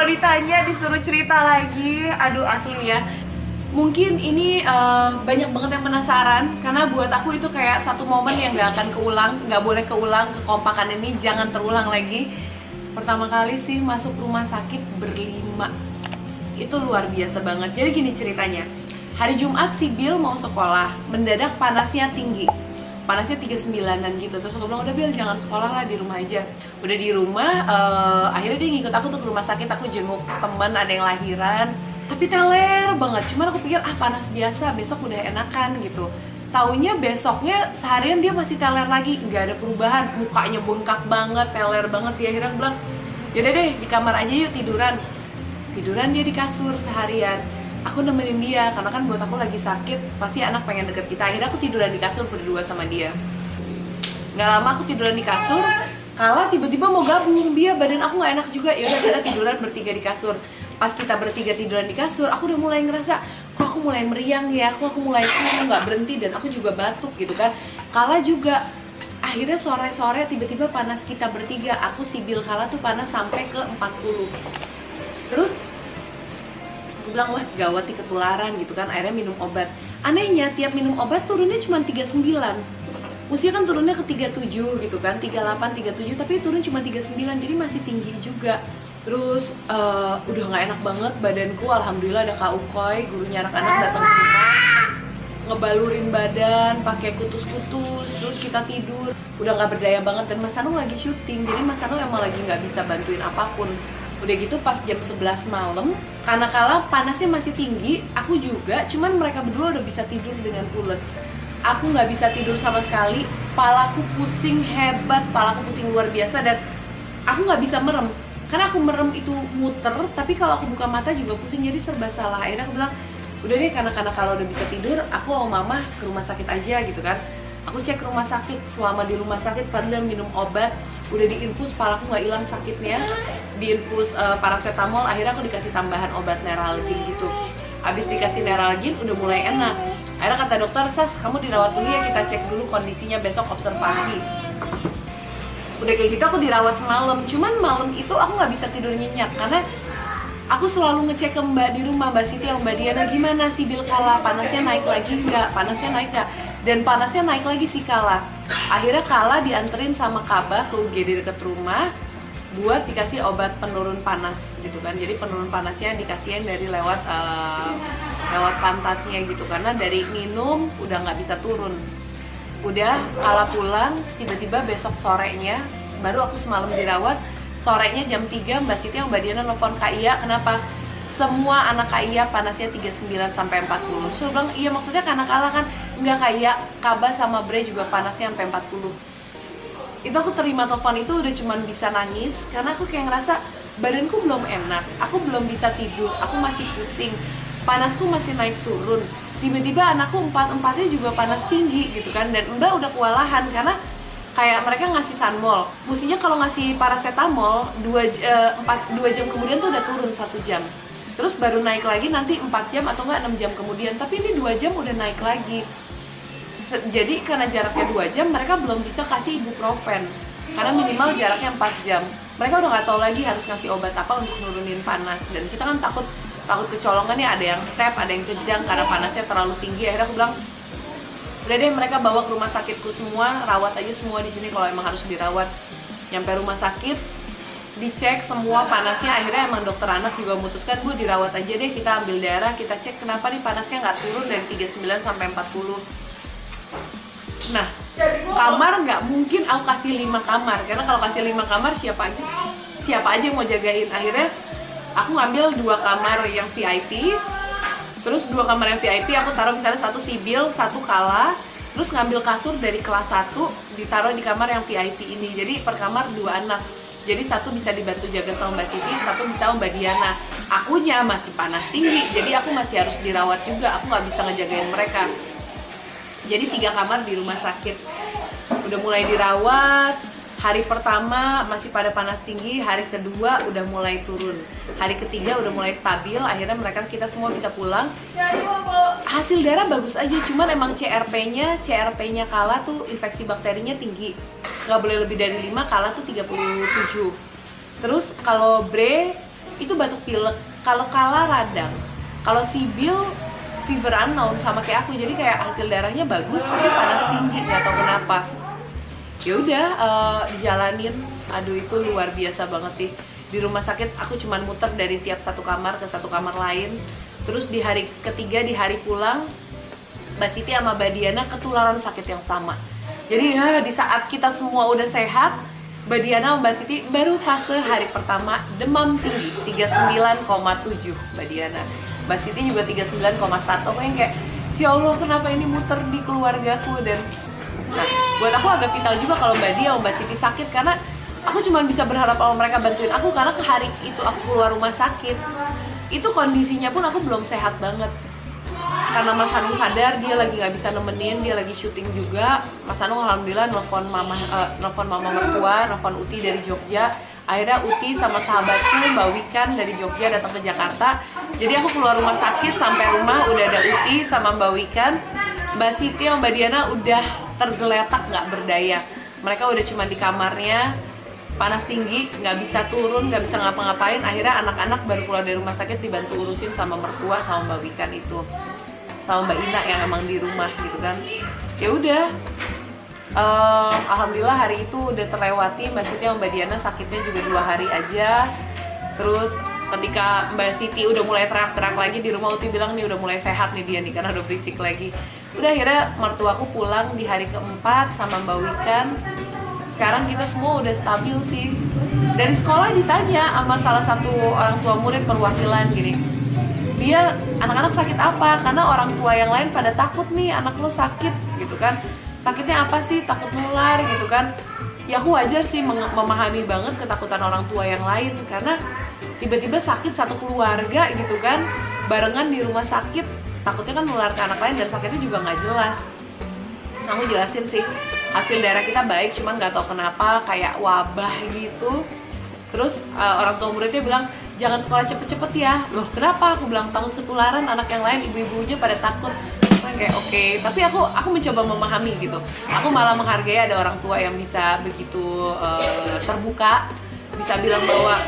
Kalau ditanya disuruh cerita lagi, aduh asli ya. Mungkin ini banyak banget yang penasaran karena buat aku itu kayak satu momen yang nggak akan keulang, nggak boleh keulang. Kekompakan ini jangan terulang lagi. Pertama kali sih masuk rumah sakit berlima, itu luar biasa banget. Jadi gini ceritanya, hari Jumat si Bill mau sekolah, mendadak panasnya tinggi, panasnya 39-an gitu. Terus aku bilang, udah Bill jangan sekolah lah, di rumah aja. Udah di rumah, akhirnya dia ngikut aku tuh ke rumah sakit. Aku jenguk temen, ada yang lahiran, tapi teler banget. Cuman aku pikir, panas biasa, besok udah enakan gitu. Taunya besoknya seharian dia masih teler lagi, nggak ada perubahan. Mukanya bengkak banget, teler banget. Dia akhirnya bilang, yaudah deh di kamar aja yuk tiduran. Tiduran dia di kasur seharian. Aku nemenin dia, karena kan buat aku lagi sakit, pasti anak pengen deket kita. Akhirnya aku tiduran di kasur berdua sama dia. Gak lama aku tiduran di kasur, Kala tiba-tiba mau gabung, dia badan aku gak enak juga. Yaudah kita tiduran bertiga di kasur. Pas kita bertiga tiduran di kasur, aku udah mulai ngerasa, kok aku mulai meriang ya, kok aku mulai gak berhenti, dan aku juga batuk gitu kan. Kala juga. Akhirnya sore-sore tiba-tiba panas kita bertiga. Aku si Bill Kala tuh panas sampai ke 40. Terus aku bilang, wah gawat nih ketularan gitu kan. Akhirnya minum obat. Anehnya tiap minum obat turunnya cuma 39. Usia kan turunnya ke 37 gitu kan, 38, 37, tapi turun cuma 39, jadi masih tinggi juga. Terus udah gak enak banget badanku. Alhamdulillah ada Kak Ukoy, gurunya anak-anak, datang ke rumah, ngebalurin badan pakai kutus-kutus. Terus kita tidur, udah gak berdaya banget. Dan Mas Anu lagi syuting, jadi Mas Anu emang lagi gak bisa bantuin apapun. Udah gitu pas jam 11 malam, karena kala panasnya masih tinggi, aku juga, cuman mereka berdua udah bisa tidur dengan pules. Aku nggak bisa tidur sama sekali, palaku pusing hebat, palaku pusing luar biasa, dan aku nggak bisa merem. Karena aku merem itu muter, tapi kalau aku buka mata juga pusing, jadi serba salah. Akhirnya aku bilang, udah deh karena kalau udah bisa tidur, aku sama mama ke rumah sakit aja gitu kan. Aku cek rumah sakit, selama di rumah sakit padahal minum obat, udah diinfus, palaku nggak hilang sakitnya, diinfus paracetamol. Akhirnya aku dikasih tambahan obat Neralgin gitu. Abis dikasih Neralgin udah mulai enak. Akhirnya kata dokter, Sas kamu dirawat dulu ya, kita cek dulu kondisinya, besok observasi. Udah kayak gitu aku dirawat semalam. Cuman malam itu aku nggak bisa tidur nyenyak karena aku selalu ngecek ke Mbak di rumah, Mbak Siti, Mbak Diana, gimana sih Bill Kala, panasnya naik lagi nggak, panasnya naik nggak, dan panasnya naik lagi si Kala. Akhirnya Kala dianterin sama Kabah ke UGD deket rumah buat dikasih obat penurun panas gitu kan. Jadi penurun panasnya dikasihin dari lewat pantatnya gitu, karena dari minum udah nggak bisa turun. Udah Kala pulang, tiba-tiba besok sorenya, baru aku semalam dirawat. Sorenya jam 3 Mbak Siti sama Mbak Diana nelfon Kak Iya, kenapa semua anak Kak Iya panasnya 39 sampai 40. So bilang, iya maksudnya karena Kala kan? Enggak, Kak Iya, Kabah sama Bre juga panasnya sampai 40. Itu aku terima telepon itu udah cuman bisa nangis karena aku kayak ngerasa badanku belum enak, aku belum bisa tidur, aku masih pusing, panasku masih naik turun. Tiba-tiba anakku empat-empatnya juga panas tinggi gitu kan, dan Mbak udah kewalahan karena kayak mereka ngasih Sanmol, mestinya kalau ngasih paracetamol 2 jam kemudian tuh udah turun 1 jam, terus baru naik lagi nanti 4 jam atau enggak 6 jam kemudian, tapi ini 2 jam udah naik lagi. Jadi karena jaraknya 2 jam, mereka belum bisa kasih ibuprofen karena minimal jaraknya 4 jam. Mereka udah nggak tahu lagi harus ngasih obat apa untuk nurunin panas, dan kita kan takut kecolongan ya, ada yang step, ada yang kejang karena panasnya terlalu tinggi. Akhirnya aku bilang, udah deh mereka bawa ke rumah sakitku semua, rawat aja semua di sini kalau emang harus dirawat. Nyampe rumah sakit, dicek semua panasnya. Akhirnya emang dokter anak juga memutuskan, Bu dirawat aja deh, kita ambil darah, kita cek kenapa nih panasnya nggak turun dari 39 sampai 40. Nah, kamar nggak mungkin aku kasih 5 kamar, karena kalau kasih 5 kamar siapa aja yang mau jagain. Akhirnya aku ngambil 2 kamar yang VIP. Terus 2 kamar yang VIP aku taruh misalnya 1 Sibil, 1 Kala. Terus ngambil kasur dari kelas 1 ditaruh di kamar yang VIP ini. Jadi per kamar 2 anak. Jadi 1 bisa dibantu jaga sama Mbak Siti, 1 bisa sama Mbak Diana. Akunya masih panas tinggi, jadi aku masih harus dirawat juga. Aku nggak bisa ngejagain mereka. Jadi 3 kamar di rumah sakit. Udah mulai dirawat. Hari pertama masih pada panas tinggi, hari kedua udah mulai turun, hari ketiga udah mulai stabil. Akhirnya kita semua bisa pulang. Hasil darah bagus aja, cuman emang CRP-nya Kala tuh infeksi bakterinya tinggi, nggak boleh lebih dari 5, Kala tuh 37. Terus kalau Bre itu batuk pilek. Kalau Kala radang, kalau Sibil fever unknown sama kayak aku, jadi kayak hasil darahnya bagus tapi panas tinggi, nggak tahu kenapa. Ya udah dijalanin. Aduh itu luar biasa banget sih. Di rumah sakit aku cuman muter dari tiap satu kamar ke satu kamar lain. Terus di hari ketiga, di hari pulang, Mbak Siti sama Mbak Diana ketularan sakit yang sama. Jadi ya di saat kita semua udah sehat, Mbak Diana sama Mbak Siti baru fase hari pertama demam tinggi 39,7 Mbak Diana. Mbak Siti juga 39,1. Aku yang kayak ya Allah kenapa ini muter di keluargaku. Dan nah buat aku agak vital juga kalau Mbak Dia sama Mbak Siti sakit, karena aku cuma bisa berharap sama mereka bantuin aku, karena ke hari itu aku keluar rumah sakit itu kondisinya pun aku belum sehat banget. Karena Mas Hanung sadar dia lagi nggak bisa nemenin, dia lagi syuting juga. Mas Hanung alhamdulillah nelfon mama mertua, nelfon Uti dari Jogja. Akhirnya Uti sama sahabatku Mbak Wikan dari Jogja datang ke Jakarta. Jadi aku keluar rumah sakit, sampai rumah udah ada Uti sama Mbak Wikan. Mbak Siti sama Mbak Diana udah tergeletak nggak berdaya. Mereka udah cuma di kamarnya, panas tinggi, nggak bisa turun, nggak bisa ngapa-ngapain. Akhirnya anak-anak baru keluar dari rumah sakit dibantu urusin sama mertua sama Mbak Wikan itu, sama Mbak Ina yang emang di rumah gitu kan. Ya udah, alhamdulillah hari itu udah terlewati. Mbak Siti sama Mbak Diana sakitnya juga 2 hari aja. Terus ketika Mbak Siti udah mulai teriak-teriak lagi di rumah, Uti bilang nih udah mulai sehat nih dia nih karena udah berisik lagi. Udah akhirnya mertuaku pulang di hari keempat sama Mbak Wikan. Sekarang kita semua udah stabil sih. Dari sekolah ditanya sama salah satu orang tua murid perwakilan gini, dia anak-anak sakit apa? Karena orang tua yang lain pada takut nih anak lo sakit gitu kan. Sakitnya apa sih? Takut nular gitu kan. Ya aku wajar sih memahami banget ketakutan orang tua yang lain, karena tiba-tiba sakit satu keluarga gitu kan, barengan di rumah sakit, takutnya kan nular ke anak lain dan sakitnya juga nggak jelas. Nah, aku jelasin sih, hasil darah kita baik, cuman nggak tahu kenapa kayak wabah gitu. Terus orang tua muridnya bilang jangan sekolah cepet-cepet ya. Loh kenapa? Aku bilang takut ketularan anak yang lain, ibu-ibunya pada takut. Kayak oke, tapi aku mencoba memahami gitu. Aku malah menghargai ada orang tua yang bisa begitu terbuka, bisa bilang bahwa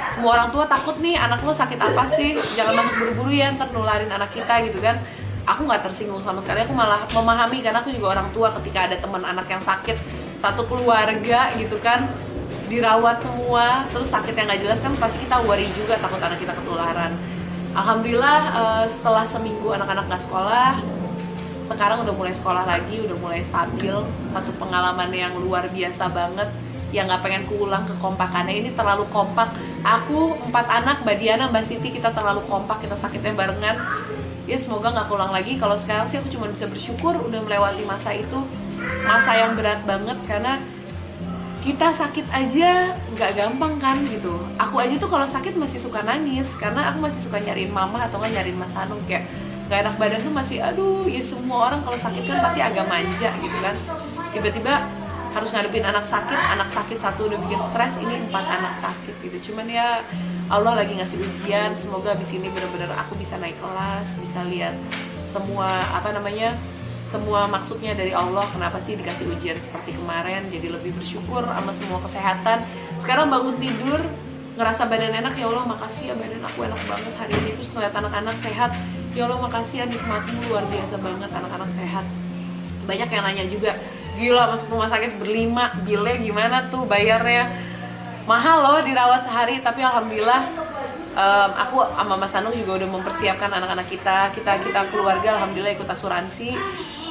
semua orang tua takut nih anak lo sakit apa sih, jangan masuk buru-buru ya ntar nularin anak kita gitu kan. Aku nggak tersinggung sama sekali, aku malah memahami karena aku juga orang tua. Ketika ada teman anak yang sakit satu keluarga gitu kan, dirawat semua terus sakit yang nggak jelas kan, pasti kita worry juga, takut anak kita ketularan. Alhamdulillah setelah seminggu anak-anak nggak sekolah, sekarang udah mulai sekolah lagi, udah mulai stabil. Satu pengalaman yang luar biasa banget, yang nggak pengen keulang kekompakannya. Ini terlalu kompak. Aku 4 anak, Mbak Diana, Mbak Siti, kita terlalu kompak, kita sakitnya barengan. Ya semoga nggak keulang lagi. Kalau sekarang sih aku cuma bisa bersyukur udah melewati masa itu, masa yang berat banget, karena kita sakit aja nggak gampang kan gitu. Aku aja tuh kalau sakit masih suka nangis, karena aku masih suka nyariin mama atau nggak nyariin Mas Hanung, kayak gak enak badan tuh masih aduh. Ya semua orang kalau sakit kan pasti agak manja gitu kan. Tiba-tiba harus ngadepin anak sakit satu udah bikin stres, ini 4 anak sakit gitu. Cuman ya Allah lagi ngasih ujian, semoga abis ini bener-bener aku bisa naik kelas, bisa lihat semua semua maksudnya dari Allah, kenapa sih dikasih ujian seperti kemarin, jadi lebih bersyukur sama semua kesehatan. Sekarang bangun tidur ngerasa badan enak, ya Allah makasih ya badan aku enak banget hari ini. Terus ngeliat anak-anak sehat, ya Allah makasih ya nikmatmu luar biasa banget, anak-anak sehat. Banyak yang nanya juga, gila masuk rumah sakit berlima, bilnya gimana tuh bayarnya? Mahal loh dirawat sehari, tapi alhamdulillah aku sama Mas Hanung juga udah mempersiapkan anak-anak kita keluarga alhamdulillah ikut asuransi.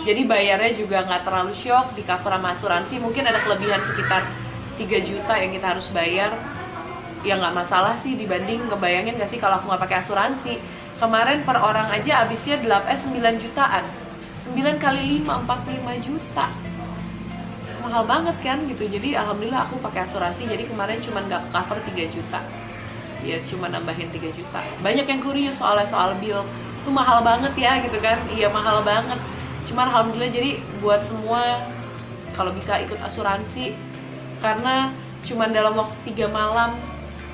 Jadi bayarnya juga nggak terlalu syok, di cover sama asuransi. Mungkin ada kelebihan sekitar 3 juta yang kita harus bayar. Ya nggak masalah sih, dibanding ngebayangin nggak sih kalau aku nggak pakai asuransi. Kemarin per orang aja habisnya 9 jutaan. 9 kali 5, 45 juta. Mahal banget kan gitu. Jadi alhamdulillah aku pakai asuransi, jadi kemarin cuma nggak cover 3 juta. Ya cuma nambahin 3 juta. Banyak yang curious soal bill. Itu mahal banget ya gitu kan. Iya mahal banget. Cuma alhamdulillah, jadi buat semua kalau bisa ikut asuransi, karena cuma dalam waktu 3 malam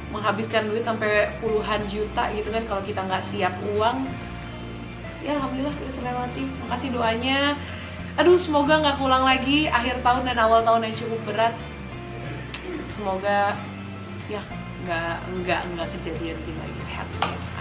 menghabiskan duit sampai puluhan juta gitu kan kalau kita nggak siap uang. Ya alhamdulillah udah terlewati. Makasih doanya. Aduh semoga nggak keulang lagi akhir tahun dan awal tahun yang cukup berat. Semoga ya nggak kejadian gini lagi, sehat sehat.